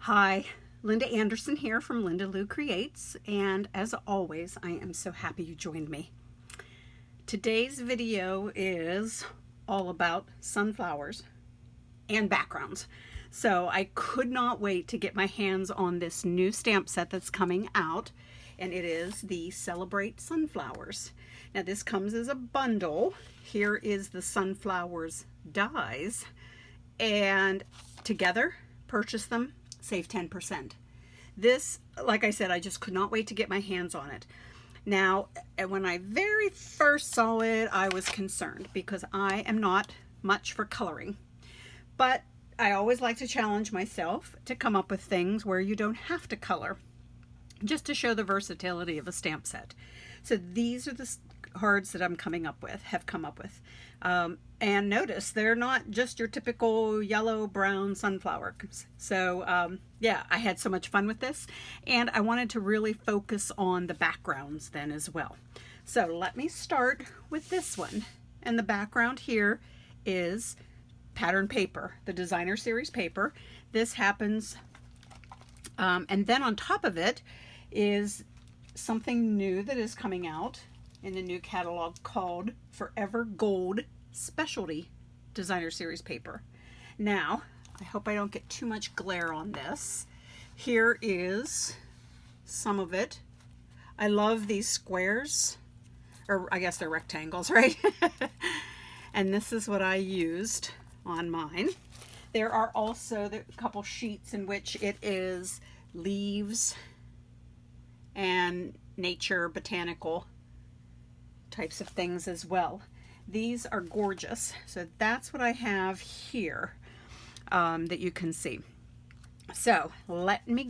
Hi, Linda Anderson here from Linda Lou Creates, and as always, I am so happy you joined me. Today's video is all about sunflowers and backgrounds. So I could not wait to get my hands on this new stamp set that's coming out, and it is the Celebrate Sunflowers. Now this comes as a bundle. Here is the sunflowers dies, and together, purchase them, save 10%. This, like I said, I just could not wait to get my hands on it. Now, when I very first saw it, I was concerned because I am not much for coloring. But I always like to challenge myself to come up with things where you don't have to color, just to show the versatility of a stamp set. So these are the cards that have come up with. And notice they're not just your typical yellow, brown sunflowers. So yeah, I had so much fun with this, and I wanted to really focus on the backgrounds then as well. So let me start with this one. And the background here is pattern paper, the designer series paper. This happens, and then on top of it is something new that is coming out in the new catalog called Forever Gold Specialty Designer Series paper. Now, I hope I don't get too much glare on this. Here is some of it. I love these squares, or I guess they're rectangles, right? And this is what I used on mine. There are also a couple sheets in which it is leaves and nature, botanical types of things as well. These are gorgeous. So that's what I have here that you can see. So let me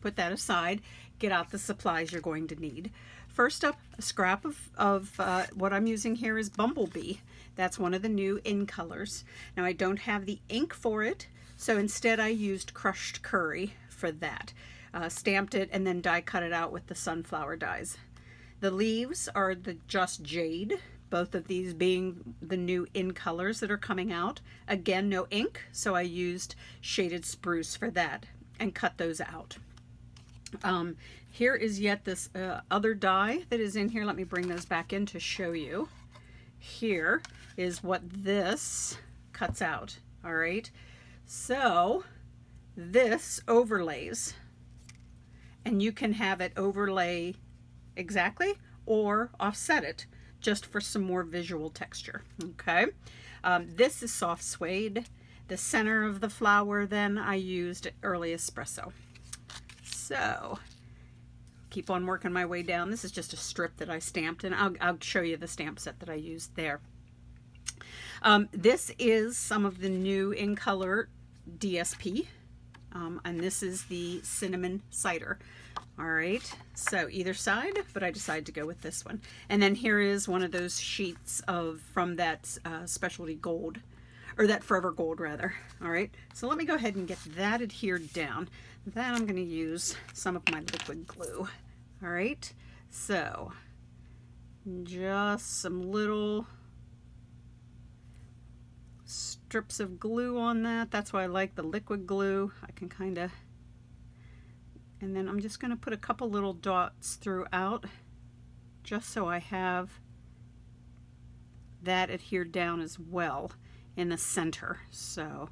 put that aside, get out the supplies you're going to need. First up, a scrap of what I'm using here is Bumblebee. That's one of the new in colors. Now I don't have the ink for it, so instead I used crushed curry for that. Stamped it and then die cut it out with the sunflower dies. The leaves are the Just Jade, both of these being the new in colors that are coming out. Again, no ink, so I used shaded spruce for that and cut those out. Here is yet this other die that is in here. Let me bring those back in to show you. Here is what this cuts out, all right? So this overlays, and you can have it overlay exactly or offset it just for some more visual texture. Okay, this is soft suede. The center of the flower, then I used early espresso. So keep on working my way down. This is just a strip that I stamped, and I'll show you the stamp set that I used there. This is some of the new in color DSP, and this is the cinnamon cider. All right, so either side, but I decided to go with this one. And then here is one of those sheets from that specialty gold, or that Forever Gold rather. All right, so let me go ahead and get that adhered down. Then I'm going to use some of my liquid glue. All right, so just some little strips of glue on that. That's why I like the liquid glue. I can kind of, and then I'm just going to put a couple little dots throughout just so I have that adhered down as well in the center. So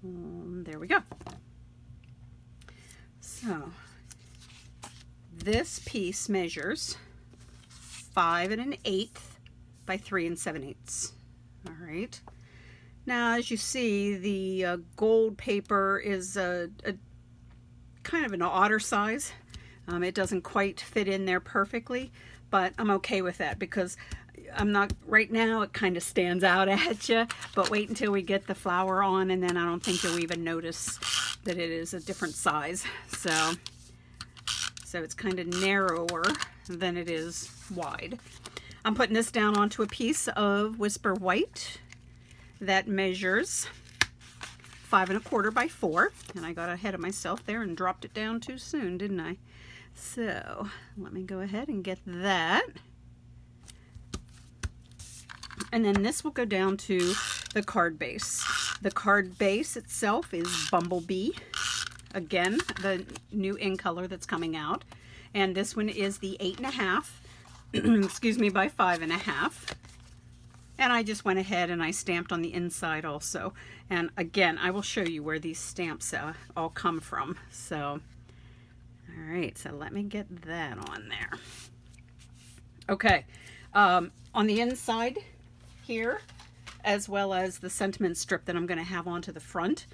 there we go. So this piece measures 5 1/8 by 3 7/8. All right. Now, as you see, the gold paper is a kind of an odder size. It doesn't quite fit in there perfectly, but I'm okay with that because I'm not, right now it kind of stands out at you, but wait until we get the flower on, and then I don't think you'll even notice that it is a different size. So it's kind of narrower than it is wide. I'm putting this down onto a piece of Whisper White that measures 5 1/4 by 4, and I got ahead of myself there and dropped it down too soon, didn't I? So let me go ahead and get that. And then this will go down to the card base. The card base itself is Bumblebee. again, the new in color that's coming out. And this one is the 8.5, excuse me, by 5.5. And I just went ahead and I stamped on the inside also. And again, I will show you where these stamps all come from. So, all right, so let me get that on there. Okay, on the inside here, as well as the sentiment strip that I'm going to have onto the front,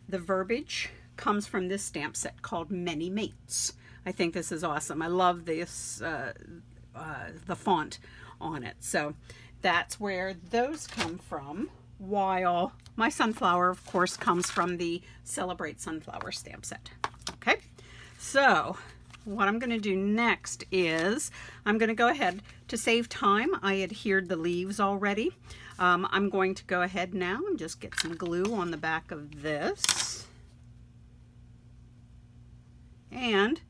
the verbiage comes from this stamp set called Many Mates. I think this is awesome. I love this, the font on it. So that's where those come from, while my sunflower, of course, comes from the Celebrate Sunflower stamp set. Okay, so what I'm going to do next is I'm going to go ahead, to save time, I adhered the leaves already. I'm going to go ahead now and just get some glue on the back of this. And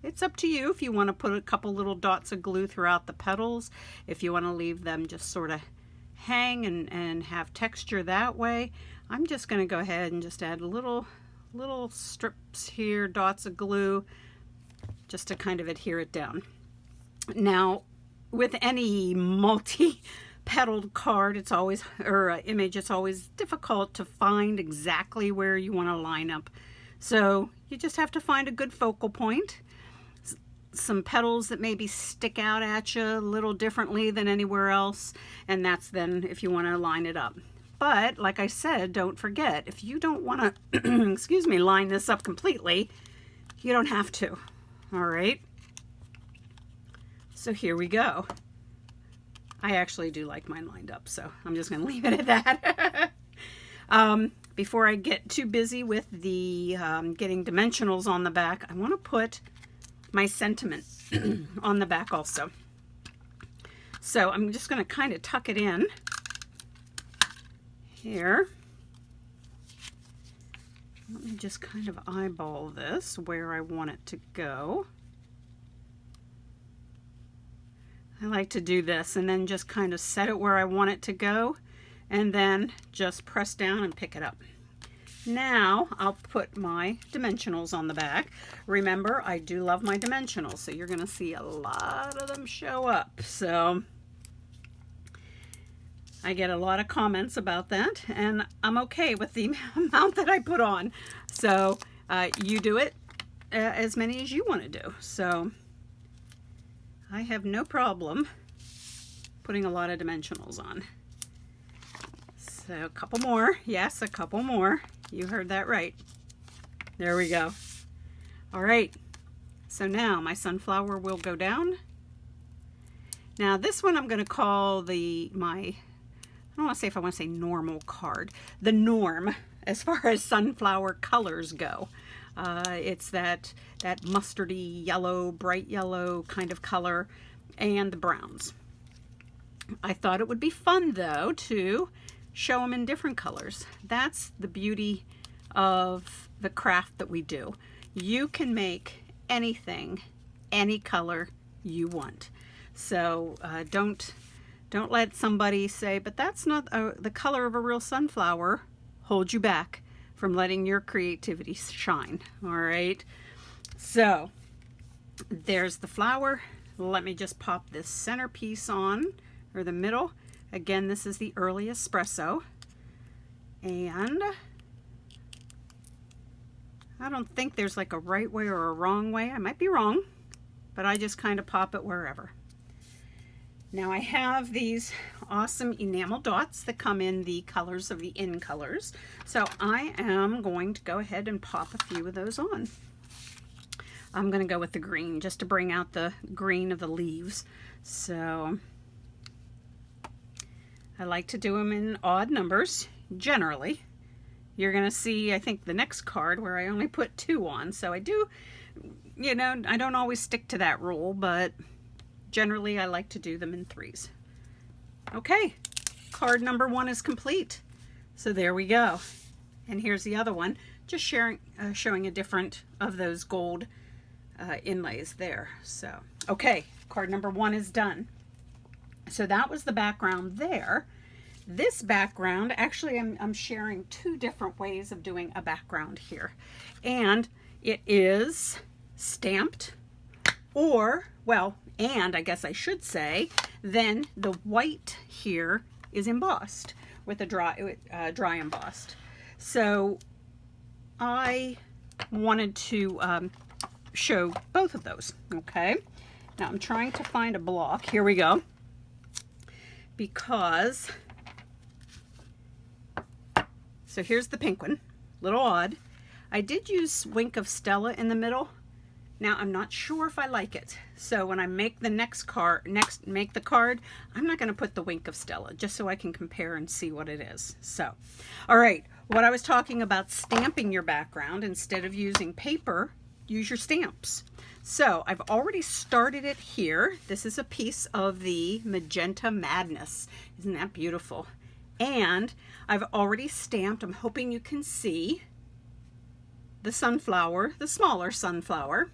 it's up to you if you want to put a couple little dots of glue throughout the petals, if you want to leave them just sort of hang and have texture that way. I'm just going to go ahead and just add little strips here, dots of glue, just to kind of adhere it down. Now, with any multi-petaled card, it's always, or image, it's always difficult to find exactly where you want to line up. So you just have to find a good focal point. Some petals that maybe stick out at you a little differently than anywhere else, and that's then if you want to line it up. But like I said, don't forget, if you don't want to excuse me, line this up completely, you don't have to. All right, so here we go. I actually do like mine lined up, so I'm just going to leave it at that. Before I get too busy with the getting dimensionals on the back, I want to put my sentiment on the back also. So I'm just going to kind of tuck it in here. Let me just kind of eyeball this where I want it to go. I like to do this and then just kind of set it where I want it to go, and then just press down and pick it up. Now I'll put my dimensionals on the back. Remember, I do love my dimensionals, so you're going to see a lot of them show up. So I get a lot of comments about that, and I'm okay with the amount that I put on. So you do it as many as you want to do. So I have no problem putting a lot of dimensionals on. So a couple more. Yes, a couple more. You heard that right. There we go. All right. So now my sunflower will go down. Now this one I'm going to call I don't want to say if I want to say normal card. The norm as far as sunflower colors go. It's that mustardy yellow, bright yellow kind of color, and the browns. I thought it would be fun though to show them in different colors. That's the beauty of the craft that we do. You can make anything, any color you want. So don't let somebody say, but that's not the color of a real sunflower, hold you back from letting your creativity shine. All right, so there's the flower. Let me just pop this centerpiece on, or the middle. Again, this is the early espresso, and I don't think there's like a right way or a wrong way. I might be wrong, but I just kind of pop it wherever. Now I have these awesome enamel dots that come in the colors of the in colors. So I am going to go ahead and pop a few of those on. I'm going to go with the green just to bring out the green of the leaves. So I like to do them in odd numbers, generally. You're going to see, I think, the next card where I only put 2 on. So I do, you know, I don't always stick to that rule, but generally I like to do them in 3s. Okay, card number 1 is complete. So there we go. And here's the other one, just showing a different of those gold inlays there. So, okay, card number 1 is done. So that was the background there. This background, actually I'm sharing 2 different ways of doing a background here. And It is stamped, or, well, and I guess I should say, then the white here is embossed with a dry embossed. So I wanted to show both of those. Okay, now I'm trying to find a block. Here we go. Because, so here's the pink one, little odd. I did use Wink of Stella in the middle. Now I'm not sure if I like it. So when I make the next card, I'm not going to put the Wink of Stella, just so I can compare and see what it is. So, all right, what I was talking about, stamping your background instead of using paper, use your stamps. So I've already started it here. This is a piece of the Magenta Madness. Isn't that beautiful? And I've already stamped, I'm hoping you can see, the sunflower, the smaller sunflower,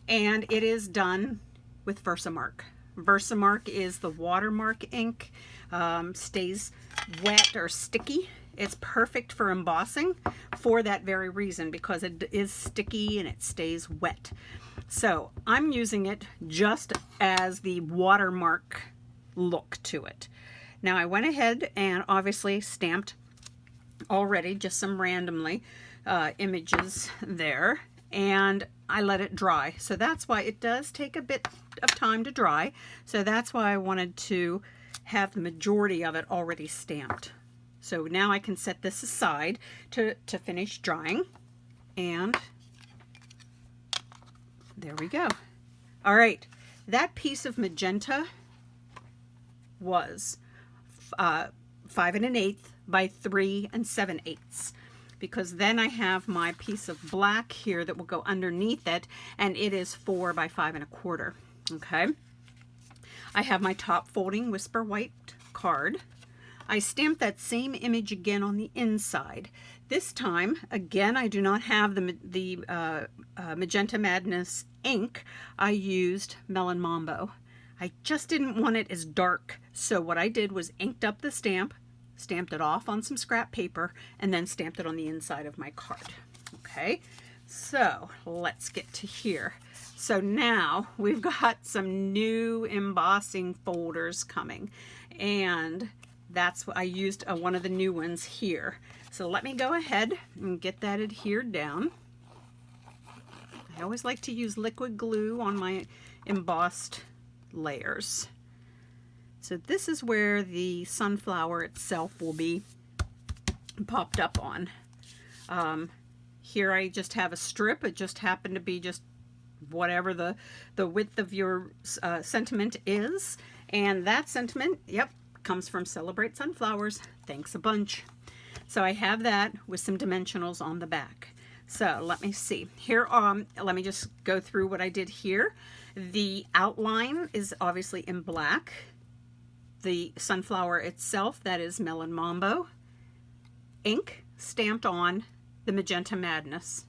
and it is done with Versamark. Versamark is the watermark ink, stays wet or sticky. It's perfect for embossing for that very reason, because it is sticky and it stays wet. So I'm using it just as the watermark look to it. Now I went ahead and obviously stamped already just some randomly images there, and I let it dry. So that's why it does take a bit of time to dry. So that's why I wanted to have the majority of it already stamped. So now I can set this aside to finish drying, and there we go. All right, that piece of magenta was 5 1/8 by 3 7/8, because then I have my piece of black here that will go underneath it, and it is 4 by 5 1/4. Okay, I have my top folding Whisper White card. I stamped that same image again on the inside. This time, again, I do not have the Magenta Madness ink. I used Melon Mambo. I just didn't want it as dark, so what I did was inked up the stamp, stamped it off on some scrap paper, and then stamped it on the inside of my card. Okay, so let's get to here. So now we've got some new embossing folders coming, and that's what I used, one of the new ones here. So let me go ahead and get that adhered down. I always like to use liquid glue on my embossed layers. So this is where the sunflower itself will be popped up on. Here I just have a strip. It just happened to be just whatever the width of your sentiment is. And that sentiment, yep, comes from Celebrate Sunflowers. Thanks a bunch. So I have that with some dimensionals on the back. So let me see. Here, let me just go through what I did here. The outline is obviously in black. The sunflower itself, that is Melon Mambo. Ink stamped on the Magenta Madness.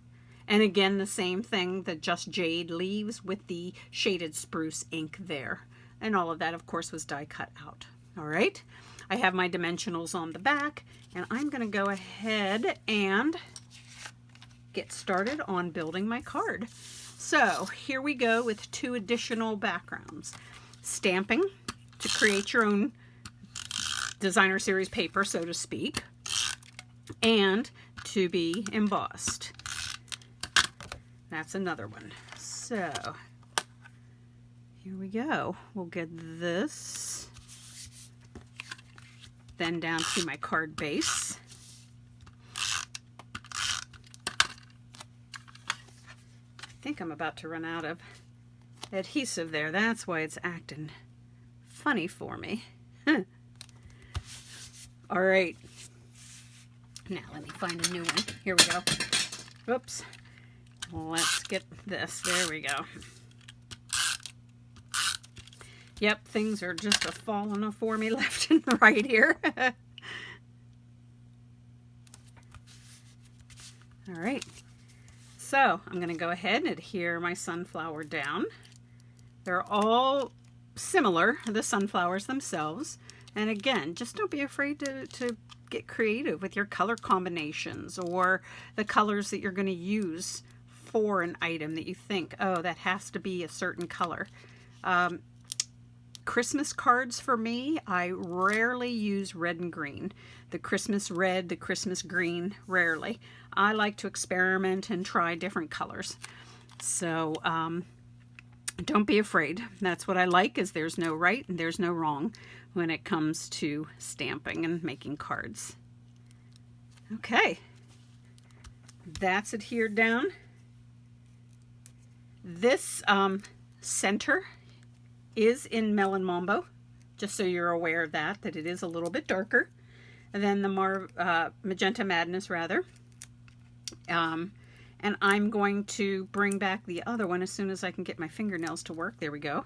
And again, the same thing, the Just Jade leaves with the shaded spruce ink there. And all of that, of course, was die cut out. All right, I have my dimensionals on the back, and I'm going to go ahead and get started on building my card. So here we go with 2 additional backgrounds. Stamping to create your own designer series paper, so to speak, and to be embossed. That's another one. So here we go. We'll get this then down to my card base. I think I'm about to run out of adhesive there. That's why it's acting funny for me. All right. Now let me find a new one. Here we go. Whoops. Let's get this. There we go. Yep, things are just falling for me left and right here. All right. So I'm going to go ahead and adhere my sunflower down. They're all similar, the sunflowers themselves. And again, just don't be afraid to get creative with your color combinations or the colors that you're going to use for an item that you think, oh, that has to be a certain color. Christmas cards for me, I rarely use red and green. The Christmas red, the Christmas green, rarely. I like to experiment and try different colors. So don't be afraid. That's what I like, is there's no right and there's no wrong when it comes to stamping and making cards. Okay, that's adhered down. This center is in Melon Mambo, just so you're aware of that it is a little bit darker than the Magenta Madness, rather. And I'm going to bring back the other one as soon as I can get my fingernails to work. There we go.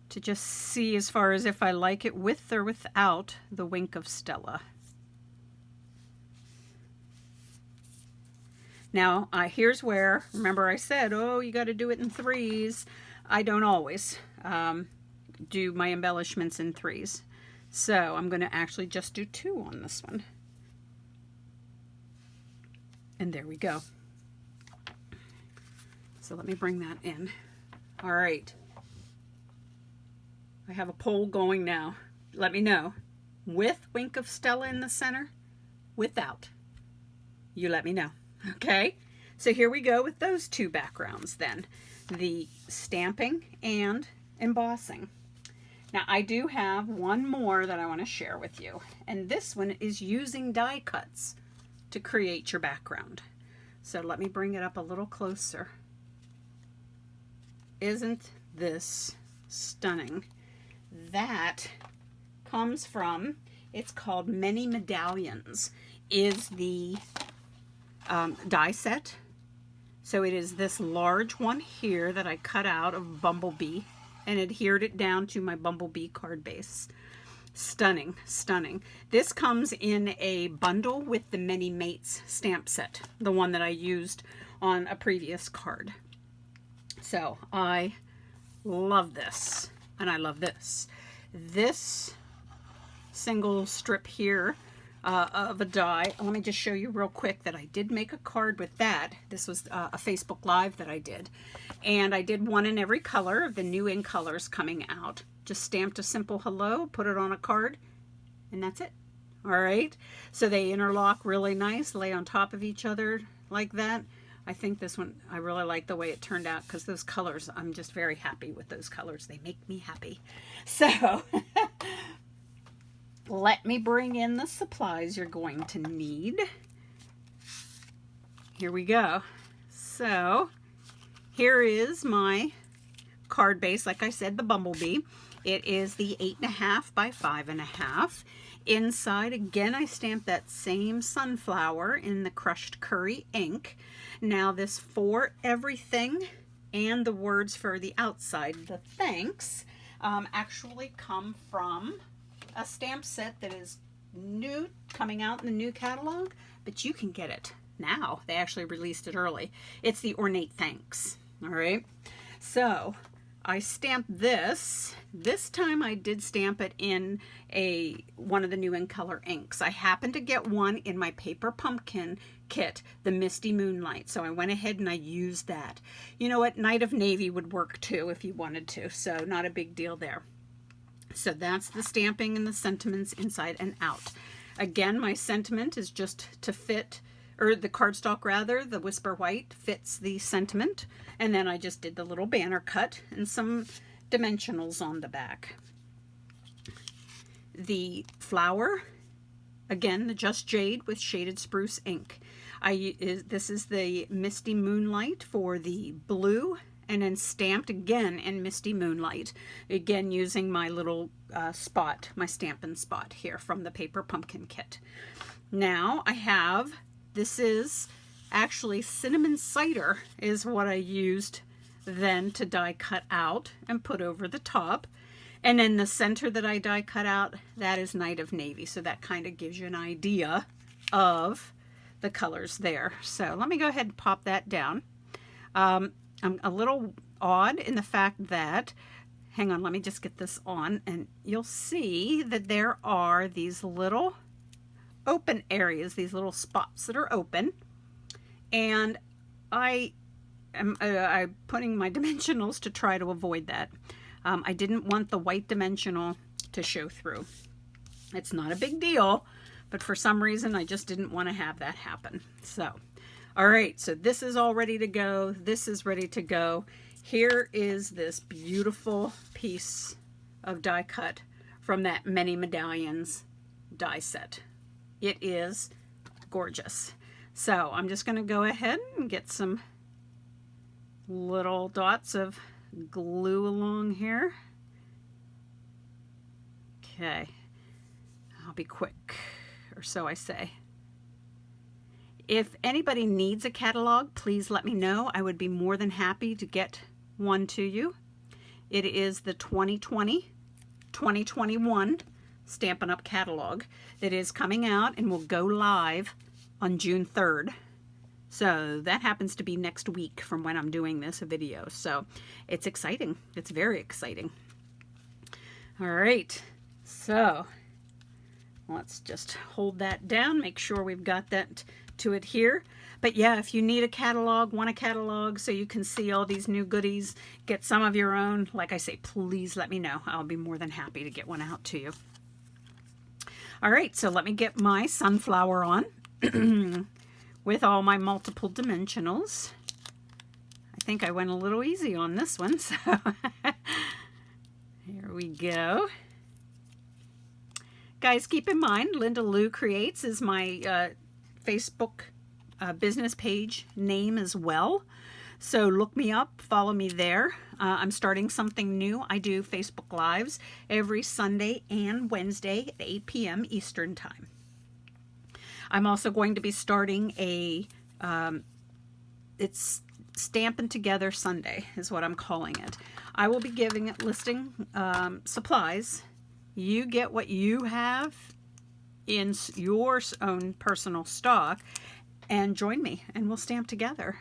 To just see as far as if I like it with or without the Wink of Stella. Now, here's where, remember I said, oh, you got to do it in threes. I don't always do my embellishments in threes. So I'm going to actually just do 2 on this one. And there we go. So let me bring that in. All right. I have a poll going now. Let me know. With Wink of Stella in the center, without. You let me know. Okay, so here we go with those 2 backgrounds then, the stamping and embossing. Now I do have one more that I want to share with you, and this one is using die cuts to create your background. So let me bring it up a little closer. Isn't this stunning? That comes from, it's called Many Medallions, is the die set. So it is this large one here that I cut out of Bumblebee and adhered it down to my Bumblebee card base. Stunning, stunning. This comes in a bundle with the Many Mates stamp set, the one that I used on a previous card. So I love this, and I love this. This single strip here of a die. Let me just show you real quick that I did make a card with that. This was a Facebook Live that I did. And I did one in every color of the new in colors coming out. Just stamped a simple hello, put it on a card, and that's it. All right. So they interlock really nice, lay on top of each other like that. I think this one, I really like the way it turned out because those colors, I'm just very happy with those colors. They make me happy. So let me bring in the supplies you're going to need. Here we go. So here is my card base. Like I said, the Bumblebee. It is the 8.5 by 5.5. Inside, again, I stamped that same sunflower in the crushed curry ink. Now this for everything and the words for the outside, the thanks, actually come from a stamp set that is new, coming out in the new catalog, but you can get it now. They actually released it early. It's the Ornate Thanks. All right. So I stamped this. This time I did stamp it in one of the new in color inks. I happened to get one in my paper pumpkin kit, the Misty Moonlight. So I went ahead and I used that. You know what? Night of Navy would work too if you wanted to. So not a big deal there. So that's the stamping and the sentiments inside and out. Again, my sentiment is just to fit, or the cardstock rather, the Whisper White fits the sentiment. And then I just did the little banner cut and some dimensionals on the back. The flower, again, the Just Jade with shaded spruce ink. This is the Misty Moonlight for the blue, and then stamped again in Misty Moonlight, again using my little spot, my Stampin' Spot here from the paper pumpkin kit. Now I have, this is actually cinnamon cider is what I used then to die cut out and put over the top. And then the center that I die cut out, that is Night of Navy. So that kind of gives you an idea of the colors there. So let me go ahead and pop that down. I'm a little odd in the fact that, hang on, let me just get this on, and you'll see that there are these little open areas, these little spots that are open. And I I'm putting my dimensionals to try to avoid that. I didn't want the white dimensional to show through. It's not a big deal, but for some reason I just didn't want to have that happen. So, all right, so this is all ready to go. This is ready to go. Here is this beautiful piece of die cut from that Many Medallions die set. It is gorgeous. So I'm just going to go ahead and get some little dots of glue along here. Okay, I'll be quick, or so I say. If anybody needs a catalog, please let me know. I would be more than happy to get one to you. It is the 2020-2021 Stampin' Up! Catalog that is coming out and will go live on June 3rd. So that happens to be next week from when I'm doing this video. So it's exciting. It's very exciting. All right. So let's just hold that down. Make sure we've got that to adhere. But yeah, if you need a catalog, want a catalog so you can see all these new goodies, get some of your own, like I say, please let me know. I'll be more than happy to get one out to you. All right, so let me get my sunflower on with all my multiple dimensionals. I think I went a little easy on this one, so here we go. Guys, keep in mind, Linda Lou Creates is my Facebook business page name as well. So look me up, follow me there. I'm starting something new. I do Facebook Lives every Sunday and Wednesday at 8 p.m. Eastern Time. I'm also going to be starting a, it's Stampin' Together Sunday is what I'm calling it. I will be listing supplies. You get what you have in your own personal stock and join me and we'll stamp together,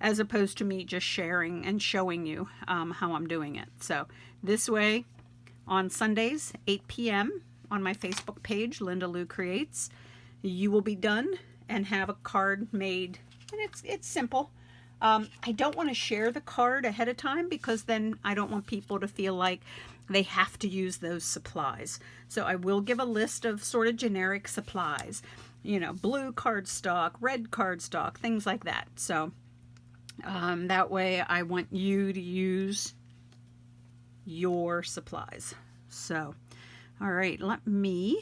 as opposed to me just sharing and showing you how I'm doing it. So this way, on Sundays, 8 p.m. on my Facebook page, Linda Lou Creates, you will be done and have a card made. And it's simple. I don't want to share the card ahead of time because then I don't want people to feel like they have to use those supplies. So I will give a list of sort of generic supplies, you know, blue cardstock, red cardstock, things like that. So that way I want you to use your supplies. So, all right, let me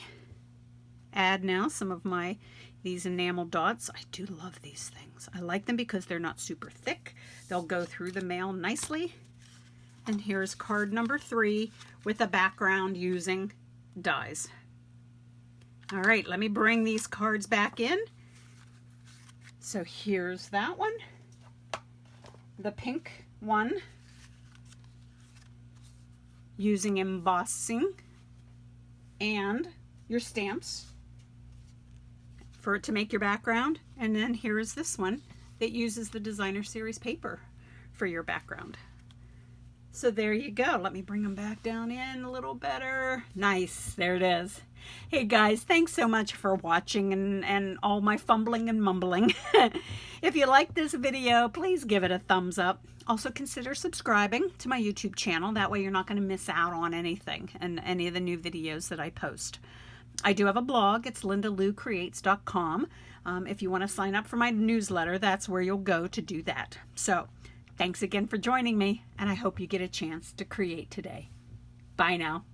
add now some of these enamel dots. I do love these things. I like them because they're not super thick. They'll go through the mail nicely. And here's card number 3 with a background using dies. All right, let me bring these cards back in. So here's that one. The pink one using embossing and your stamps for it to make your background. And then here is this one that uses the designer series paper for your background. So there you go. Let me bring them back down in a little better. Nice. There it is. Hey guys, thanks so much for watching and all my fumbling and mumbling. If you like this video, please give it a thumbs up. Also consider subscribing to my YouTube channel. That way you're not going to miss out on anything and any of the new videos that I post. I do have a blog. It's lindaloucreates.com. If you want to sign up for my newsletter, that's where you'll go to do that. So thanks again for joining me, and I hope you get a chance to create today. Bye now.